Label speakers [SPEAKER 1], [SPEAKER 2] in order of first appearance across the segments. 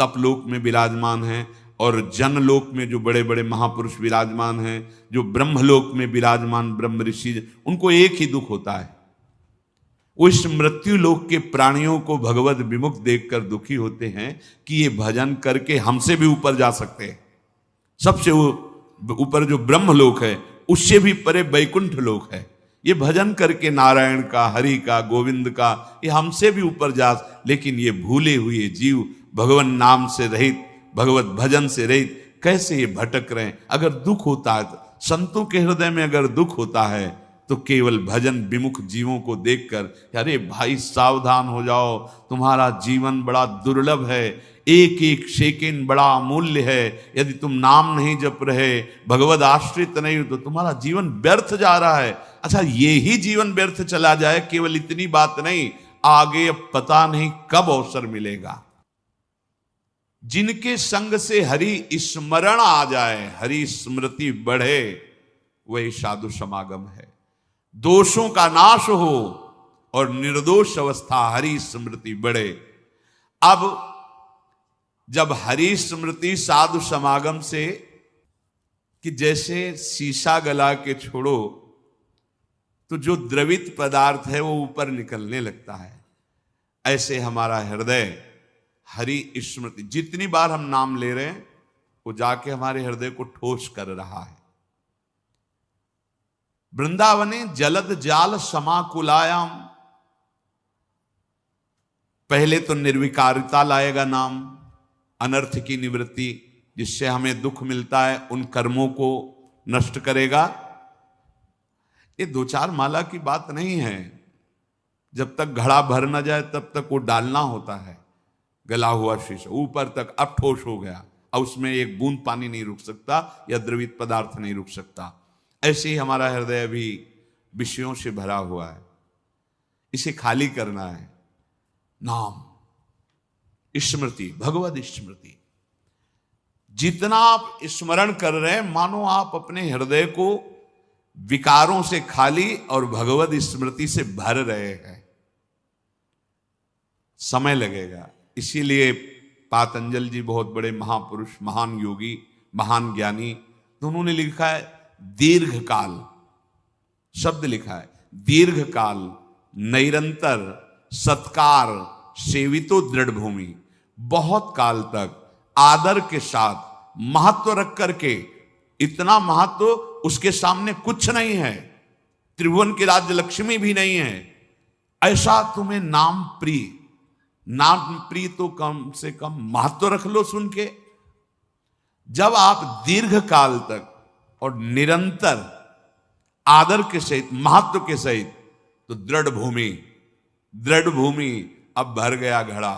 [SPEAKER 1] तपलोक में विराजमान हैं, और जनलोक में जो बड़े बड़े महापुरुष विराजमान हैं, जो ब्रह्मलोक में विराजमान ब्रह्म ऋषि, उनको एक ही दुख होता है। वो इस मृत्यु लोक के प्राणियों को भगवत विमुख देखकर दुखी होते हैं कि ये भजन करके हमसे भी ऊपर जा सकते हैं। सबसे ऊपर जो ब्रह्मलोक है, उससे भी परे वैकुंठ लोक है। ये भजन करके नारायण का, हरि का, गोविंद का, ये हमसे भी ऊपर जा, लेकिन ये भूले हुए जीव भगवान नाम से रहित, भगवत भजन से रहित कैसे ये भटक रहे हैं। अगर दुख होता है, संतों के हृदय में अगर दुख होता है, तो केवल भजन विमुख जीवों को देखकर, अरे भाई सावधान हो जाओ, तुम्हारा जीवन बड़ा दुर्लभ है, एक एक सेकंड बड़ा अमूल्य है। यदि तुम नाम नहीं जप रहे, भगवद आश्रित नहीं हो, तो तुम्हारा जीवन व्यर्थ जा रहा है। अच्छा, ये ही जीवन व्यर्थ चला जाए, केवल इतनी बात नहीं, आगे अब पता नहीं कब अवसर मिलेगा। जिनके संग से हरि स्मरण आ जाए, हरि स्मृति बढ़े, वही साधु समागम है। दोषों का नाश हो और निर्दोष अवस्था हरि स्मृति बढ़े। अब जब हरि स्मृति साधु समागम से, कि जैसे शीशा गला के छोड़ो तो जो द्रवित पदार्थ है वो ऊपर निकलने लगता है, ऐसे हमारा हृदय हरि स्मृति, जितनी बार हम नाम ले रहे हैं वो जाके हमारे हृदय को ठोस कर रहा है। वृंदावने जलद जाल समाकुलायाम, पहले तो निर्विकारिता लाएगा नाम, अनर्थ की निवृत्ति, जिससे हमें दुख मिलता है उन कर्मों को नष्ट करेगा। ये दो चार माला की बात नहीं है, जब तक घड़ा भर न जाए तब तक वो डालना होता है। गला हुआ शीशा ऊपर तक अब ठोस हो गया, अब उसमें एक बूंद पानी नहीं रुक सकता या द्रवित पदार्थ नहीं रुक सकता। ऐसे ही हमारा हृदय भी विषयों से भरा हुआ है, इसे खाली करना है। नाम, स्मृति, भगवद स्मृति, जितना आप स्मरण कर रहे हैं मानो आप अपने हृदय को विकारों से खाली और भगवद स्मृति से भर रहे हैं। समय लगेगा, इसीलिए पातंजल जी बहुत बड़े महापुरुष, महान योगी, महान ज्ञानी, तो उन्होंने लिखा है दीर्घ काल, शब्द लिखा है दीर्घ काल, निरंतर सत्कार सेवितो दृढ़ भूमि, बहुत काल तक आदर के साथ महत्व रख करके, इतना महत्व उसके सामने कुछ नहीं है, त्रिभुवन की राज्य लक्ष्मी भी नहीं है, ऐसा तुम्हें नाम प्रिय, नाम प्रिय तो कम से कम महत्व रख लो सुन के। जब आप दीर्घ काल तक और निरंतर आदर के सहित, महत्व के सहित, तो दृढ़ भूमि, दृढ़ भूमि अब भर गया घड़ा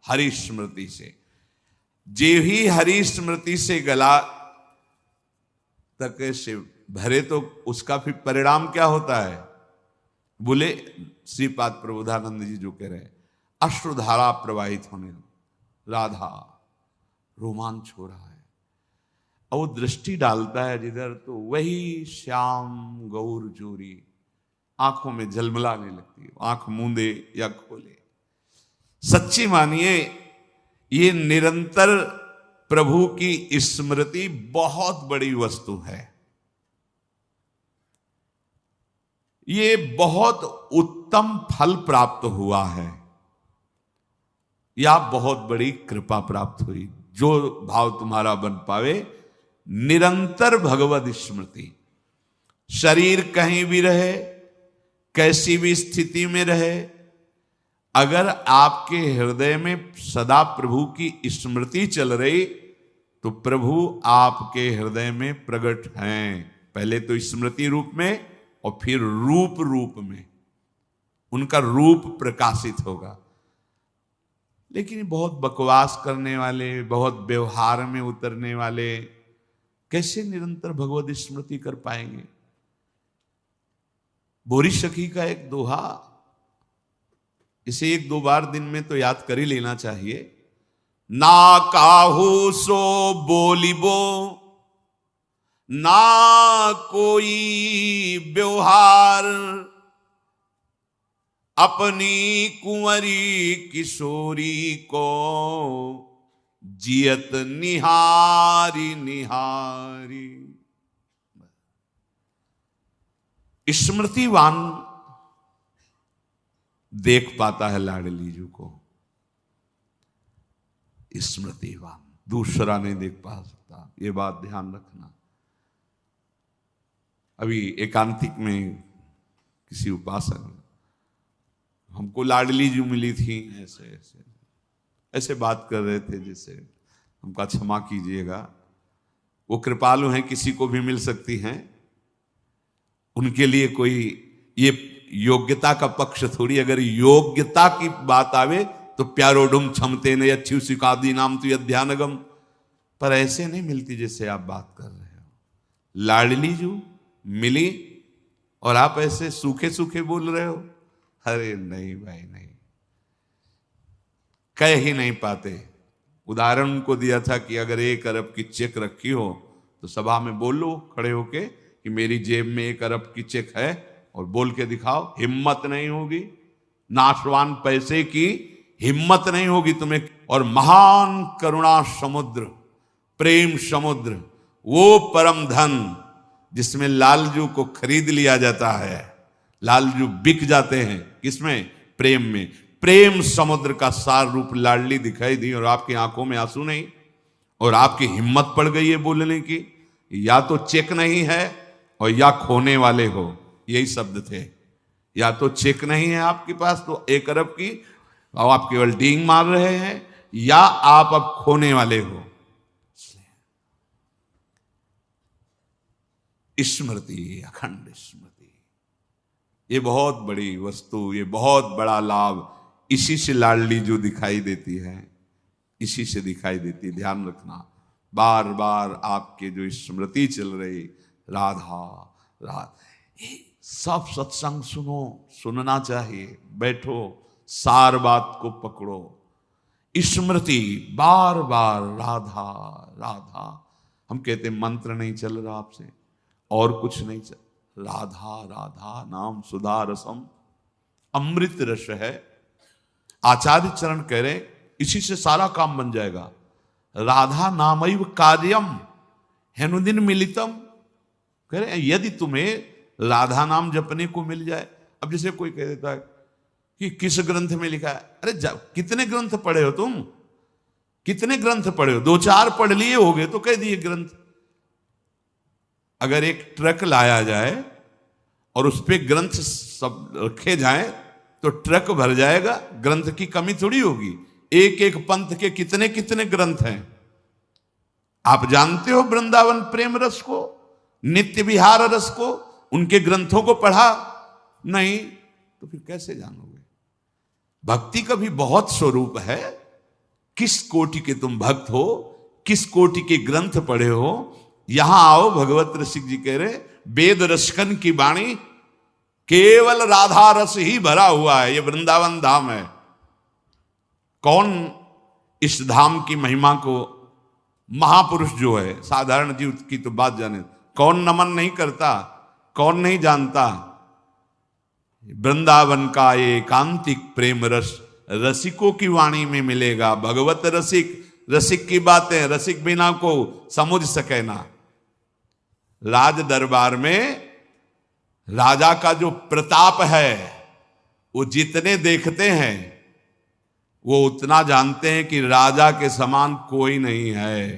[SPEAKER 1] हरि स्मृति से। जे ही हरि स्मृति से गला तक से भरे तो उसका फिर परिणाम क्या होता है? बोले श्रीपाद प्रबोधानंद जी जो कह रहे हैं, अश्रुधारा प्रवाहित होने, राधा रोमांच हो रहा है। और वो दृष्टि डालता है जिधर, तो वही श्याम गौर जोरी आंखों में झलमलाने लगती है, आंख मूंदे या खोले। सच्ची मानिए, ये निरंतर प्रभु की स्मृति बहुत बड़ी वस्तु है। ये बहुत उत्तम फल प्राप्त हुआ है, या बहुत बड़ी कृपा प्राप्त हुई। जो भाव तुम्हारा बन पावे, निरंतर भगवद स्मृति, शरीर कहीं भी रहे, कैसी भी स्थिति में रहे, अगर आपके हृदय में सदा प्रभु की स्मृति चल रही, तो प्रभु आपके हृदय में प्रकट हैं। पहले तो स्मृति रूप में और फिर रूप रूप में उनका रूप प्रकाशित होगा। लेकिन बहुत बकवास करने वाले, बहुत व्यवहार में उतरने वाले कैसे निरंतर भगवत स्मृति कर पाएंगे? बोरी सखी का एक दोहा, इसे एक दो बार दिन में तो याद कर ही लेना चाहिए। ना काहू सो बोलिबो, ना कोई व्यवहार, अपनी कुंवरी किशोरी को जियत निहारी निहारी। स्मृतिवान देख पाता है लाडली जी को, स्मृतिवान दूसरा नहीं देख पा सकता, ये बात ध्यान रखना। अभी एकांतिक में किसी उपासक हमको लाडली जी मिली थी, ऐसे ऐसे ऐसे बात कर रहे थे, जैसे हमका क्षमा कीजिएगा, वो कृपालु हैं, किसी को भी मिल सकती हैं, उनके लिए कोई ये योग्यता का पक्ष थोड़ी। अगर योग्यता की बात आवे तो प्यारोडुम क्षमते ने अच्छी सिकादी नाम तो अध्यानगम, पर ऐसे नहीं मिलती जैसे आप बात कर रहे हो। लाडली जो मिली और आप ऐसे सूखे सूखे बोल रहे हो, अरे नहीं भाई नहीं, कह ही नहीं पाते। उदाहरण उनको दिया था कि अगर 1 अरब की चेक रखी हो तो सभा में बोल लो खड़े होके कि मेरी जेब में 1 अरब की चेक है, और बोल के दिखाओ। हिम्मत नहीं होगी, नाशवान पैसे की हिम्मत नहीं होगी तुम्हें। और महान करुणा समुद्र, प्रेम समुद्र, वो परम धन जिसमें लालजू को खरीद लिया जाता है, लालजू बिक जाते हैं, किसमें? प्रेम में। प्रेम समुद्र का सार रूप लाडली दिखाई दी और आपकी आंखों में आंसू नहीं, और आपकी हिम्मत पड़ गई है बोलने की। या तो चेक नहीं है और या खोने वाले हो, यही शब्द थे। या तो चेक नहीं है आपके पास तो 1 अरब की, और आप केवल डींग मार रहे हैं, या आप अब खोने वाले हो। स्मृति, अखंड स्मृति, ये बहुत बड़ी वस्तु, ये बहुत बड़ा लाभ, इसी से लाडली जो दिखाई देती है, इसी से दिखाई देती है। ध्यान रखना, बार बार आपके जो स्मृति चल रही, राधा राधा, सब सत्संग सुनो, सुनना चाहिए, बैठो, सार बात को पकड़ो। स्मृति बार बार राधा राधा, हम कहते मंत्र नहीं चल रहा आपसे, और कुछ नहीं चल, राधा राधा नाम सुधा रसम, अमृत रस है। आचार्य चरण कह रहे इसी से सारा काम बन जाएगा। राधा नामैव कार्यम हेनुदिन मिलितम, कह रहे यदि तुम्हें राधा नाम जपने को मिल जाए। अब जैसे कोई कह देता है कि किस ग्रंथ में लिखा है, अरे कितने ग्रंथ पढ़े हो तुम, कितने ग्रंथ पढ़े हो? 2-4 पढ़ लिए होगे तो कह दिए ग्रंथ। अगर एक ट्रक लाया जाए और उस पे ग्रंथ सब रखे जाएं तो ट्रक भर जाएगा, ग्रंथ की कमी थोड़ी होगी। एक एक पंथ के कितने कितने ग्रंथ हैं। आप जानते हो वृंदावन प्रेम रस को, नित्य विहार रस को, उनके ग्रंथों को पढ़ा नहीं तो फिर कैसे जानोगे? भक्ति का भी बहुत स्वरूप है। किस कोटि के तुम भक्त हो, किस कोटि के ग्रंथ पढ़े हो, यहां आओ। भगवत रसिक जी कह रहे वेद रसकन की वाणी, केवल राधा रस ही भरा हुआ है। ये वृंदावन धाम है। कौन इस धाम की महिमा को, महापुरुष जो है, साधारण जीव की तो बात जाने, कौन नमन नहीं करता, कौन नहीं जानता? वृंदावन का एकांतिक प्रेम रस रसिकों की वाणी में मिलेगा। भगवत रसिक, रसिक की बातें रसिक बिना को समझ सके ना। राज दरबार में राजा का जो प्रताप है, वो जितने देखते हैं वो उतना जानते हैं कि राजा के समान कोई नहीं है,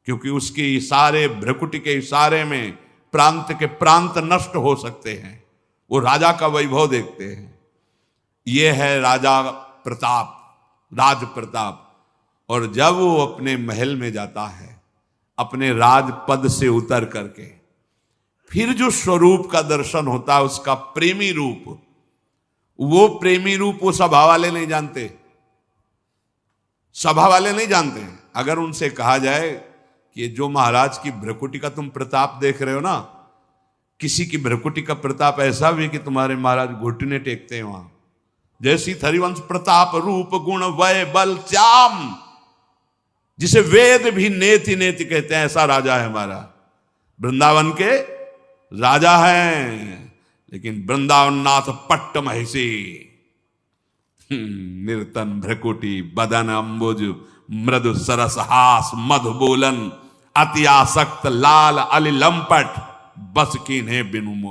[SPEAKER 1] क्योंकि उसके इशारे, भ्रकुटी के इशारे में प्रांत के प्रांत नष्ट हो सकते हैं। वो राजा का वैभव देखते हैं। ये है राजा प्रताप, राज प्रताप। और जब वो अपने महल में जाता है, अपने राज पद से उतर करके, फिर जो स्वरूप का दर्शन होता है, उसका प्रेमी रूप, वो प्रेमी रूप वो सभा वाले नहीं जानते, सभा वाले नहीं जानते हैं। अगर उनसे कहा जाए कि जो महाराज की भ्रकुटी का तुम प्रताप देख रहे हो ना, किसी की भ्रकुटी का प्रताप ऐसा भी कि तुम्हारे महाराज घुटने टेकते हैं वहां, जैसी हरिवंश प्रताप रूप गुण वय बल श्याम, जिसे वेद भी नेति नेति कहते हैं, ऐसा राजा है हमारा। वृंदावन के राजा हैं, लेकिन वृंदावन नाथ पट्ट महिषी, निर्तन भ्रकुटी बदन अंबुज मृदु सरस हास मधु बोलन, अति आसक्त लाल अली लंपट, बस कीन्हे बिनु मोल।